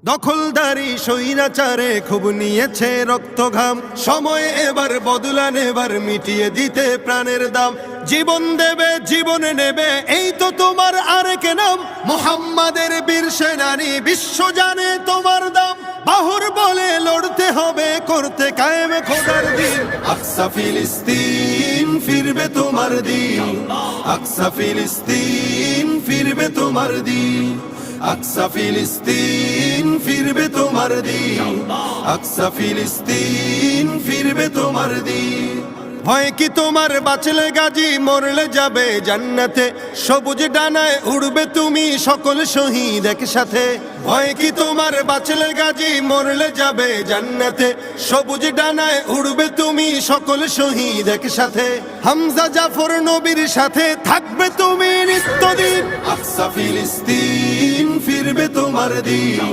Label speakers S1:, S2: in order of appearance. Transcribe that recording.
S1: দখলদারি স্বৈরাচারে খুব নিয়েছে রক্ত ঘাম, সময় এবার বদলান, এবার মিটিয়ে দিতে প্রাণের দাম। জীবন দেবে জীবন নেবে, এই তো তোমার আরেক নাম। মুহাম্মাদের বীর সেনানী, বিশ্ব জানে তোমার দাম। বাহুর বলে লড়তে হবে, করতে কায়েম খোদার দিন। আকসা ফিলিস্তিন ফিরবে তোমার দিন, আকসা ফিলিস্তিন ফিরবে তোমার দিন, আকসা ফিলিস্তিন ফিরবে তোমার দিন, আকসা ফিলিস্তিন ফিরবে তোমার দিন। ভয় কি তোমার, বাঁচলে গাজী মরলে যাবে জান্নাতে। সবুজ ডানায় উড়বে তুমি সকল শহীদ একসাথে। ভয় কি তোমার, বাঁচলে গাজী মরলে যাবে জান্নাতে। সবুজ ডানায় উড়বে তুমি সকল শহীদ একসাথে। হামজা জাফর নবীর সাথে থাকবে তুমি নিত্যদিন। আকসা ফিলিস্তিন ফিরবে তোমার দিন।